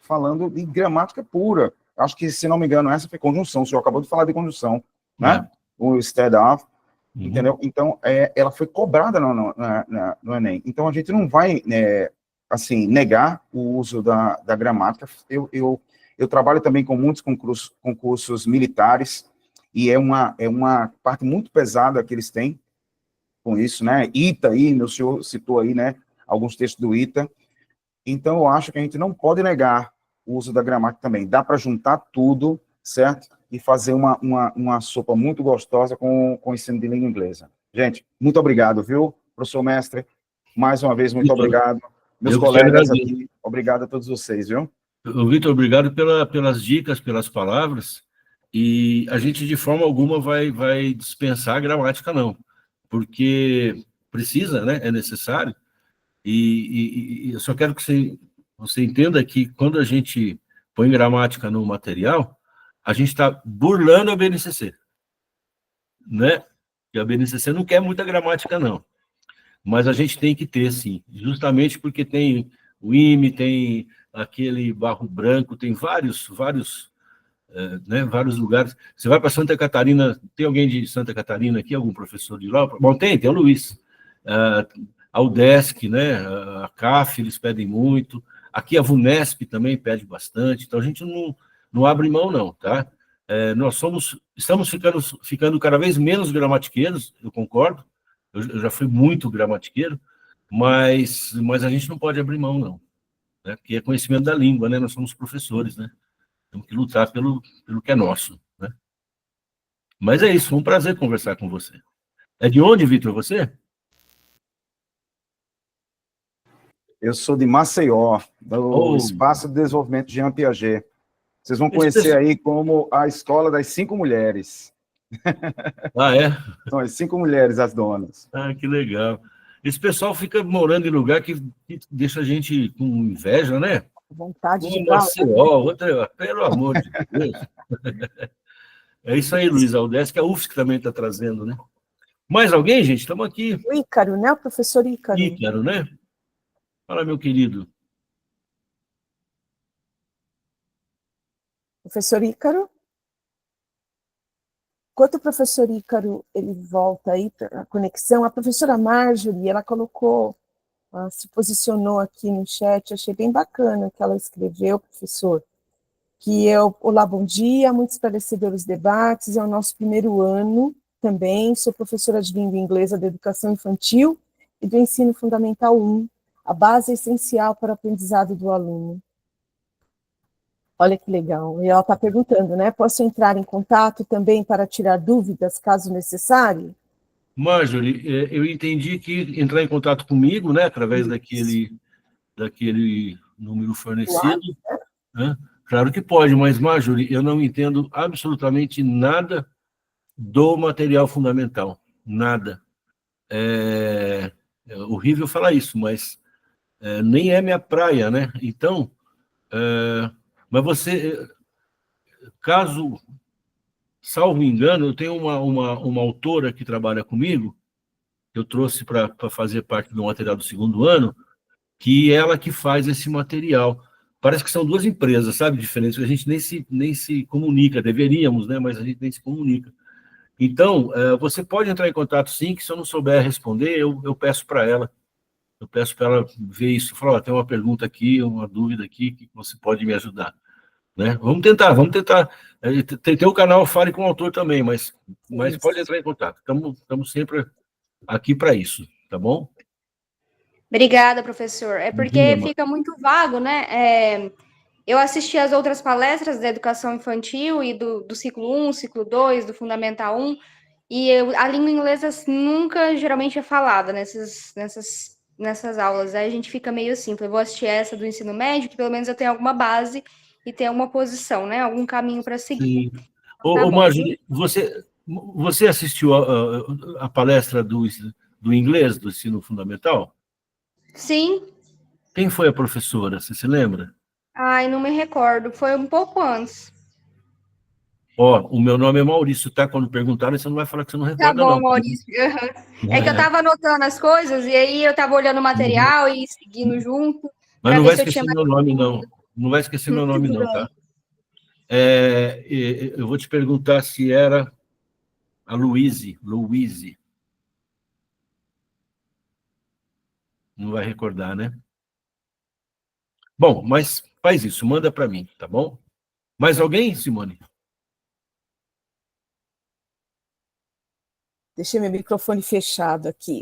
falando de gramática pura. Acho que, se não me engano, essa foi conjunção. O senhor acabou de falar de conjunção, né? O instead of. Entendeu? Então, ela foi cobrada no Enem. Então, a gente não vai, assim, negar o uso da gramática. Eu trabalho também com muitos concursos militares, e é uma parte muito pesada que eles têm com isso, né? ITA aí, meu senhor citou aí, né? Alguns textos do ITA. Então, eu acho que a gente não pode negar o uso da gramática também. Dá para juntar tudo, certo? E fazer uma sopa muito gostosa com o ensino de língua inglesa. Gente, muito obrigado, viu, professor mestre? Mais uma vez, muito obrigado. Meus colegas aqui, obrigado a todos vocês, viu? Vitor, obrigado pelas dicas, pelas palavras, e a gente, de forma alguma, vai dispensar a gramática, não, porque precisa, né, é necessário, E eu só quero que você entenda que quando a gente põe gramática no material, a gente está burlando a BNCC, né? E a BNCC não quer muita gramática, não. Mas a gente tem que ter, sim, justamente porque tem o IME, tem aquele Barro Branco, tem vários lugares. Você vai para Santa Catarina, tem alguém de Santa Catarina aqui, algum professor de lá? Bom, tem o Luiz. A UDESC, né, a CAF, eles pedem muito. Aqui a VUNESP também pede bastante, então a gente não abre mão, não, tá? Nós estamos ficando cada vez menos gramatiqueiros, eu concordo, eu já fui muito gramatiqueiro, mas a gente não pode abrir mão, não, né? Porque é conhecimento da língua, né? Nós somos professores, né? Temos que lutar pelo que é nosso, né? Mas é isso, foi um prazer conversar com você. É de onde, Vitor, você? Eu sou de Maceió, do Espaço de Desenvolvimento Jean Piaget. Vocês vão conhecer aí como a Escola das 5 Mulheres. Ah, é? São as 5 mulheres as donas. Ah, que legal. Esse pessoal fica morando em lugar que deixa a gente com inveja, né? Vontade de Maceió, outra, pelo amor de Deus. É isso aí, Luiz Aldesc, a UFSC também está trazendo, né? Mais alguém, gente? Estamos aqui. O Ícaro, né? O professor Ícaro. Ícaro, né? Fala, meu querido. Professor Ícaro? Enquanto o professor Ícaro ele volta aí para a conexão, a professora Marjorie, ela se posicionou aqui no chat, achei bem bacana o que ela escreveu, professor, que olá, bom dia, muito esclarecedor os debates, é o nosso primeiro ano também, sou professora de língua inglesa da educação infantil e do ensino fundamental 1, a base é essencial para o aprendizado do aluno. Olha que legal. E ela está perguntando, né? Posso entrar em contato também para tirar dúvidas, caso necessário? Marjorie, eu entendi que entrar em contato comigo, né, através daquele número fornecido, né? Claro que pode, mas, Marjorie, eu não entendo absolutamente nada do material fundamental. Nada. É horrível falar isso, mas nem é minha praia, né? Então, mas você, caso, salvo engano, eu tenho uma autora que trabalha comigo, que eu trouxe para fazer parte do material do segundo ano, que ela que faz esse material. Parece que são duas empresas, sabe, diferentes, que a gente nem se comunica, deveríamos, né, mas a gente nem se comunica. Então, você pode entrar em contato, sim, que se eu não souber responder, eu peço para ela. Eu peço para ela ver isso, falar, tem uma pergunta aqui, uma dúvida aqui, que você pode me ajudar. Né? Vamos tentar. Tem o canal Fale com o Autor também, mas pode entrar em contato. Estamos sempre aqui para isso, tá bom? Obrigada, professor. É porque fica muito vago, né? Eu assisti às outras palestras da educação infantil e do ciclo 1, ciclo 2, do Fundamental 1, e a língua inglesa nunca geralmente é falada nessas aulas. Aí a gente fica meio assim, eu vou assistir essa do ensino médio, que pelo menos eu tenho alguma base e tenho alguma posição, né? Algum caminho para seguir. Sim. Ô, Marjorie, você assistiu a palestra do inglês, do ensino fundamental? Sim. Quem foi a professora, você se lembra? Ai, não me recordo, foi um pouco antes. O meu nome é Maurício, tá? Quando perguntarem, você não vai falar que você não recorda, não. Tá bom, Maurício. É que eu estava anotando as coisas, e aí eu estava olhando o material e seguindo junto. Mas não vai esquecer meu nome, não. Não vai esquecer meu nome, não, tá? Eu vou te perguntar se era a Louise. Não vai recordar, né? Bom, mas faz isso, manda para mim, tá bom? Mais alguém, Simone? Deixei meu microfone fechado aqui.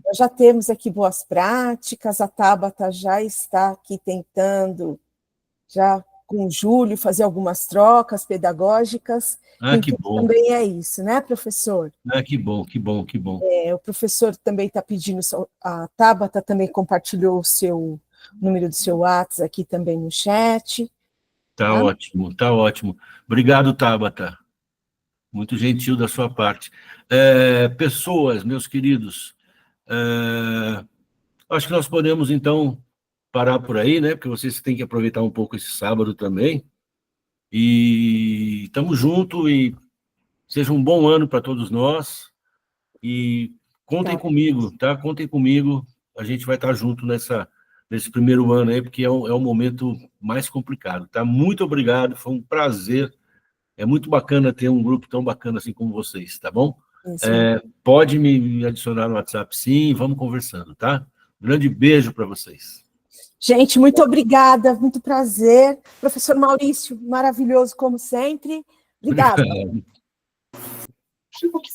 Nós já temos aqui boas práticas, a Tabata já está aqui tentando, já com o Júlio, fazer algumas trocas pedagógicas. Que bom. Também é isso, né, professor? Que bom. O professor também está pedindo, a Tabata também compartilhou o número do seu WhatsApp aqui também no chat. Tá ótimo. Obrigado, Tabata. Muito gentil da sua parte. Pessoas, meus queridos, acho que nós podemos, então, parar por aí, né? Porque vocês têm que aproveitar um pouco esse sábado também. E estamos juntos e seja um bom ano para todos nós. E contem comigo, tá? Contem comigo. A gente vai estar junto nesse primeiro ano aí, porque é o momento mais complicado, tá? Muito obrigado, foi um prazer. É muito bacana ter um grupo tão bacana assim como vocês, tá bom? Pode me adicionar no WhatsApp, sim, vamos conversando, tá? Grande beijo para vocês. Gente, muito obrigada, muito prazer. Professor Maurício, maravilhoso como sempre. Obrigada.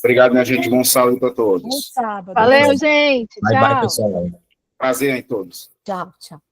Obrigado, minha gente. Bom sábado para todos. Bom sábado. Valeu, gente. Tchau. Bye, pessoal. Prazer em todos. Tchau, tchau.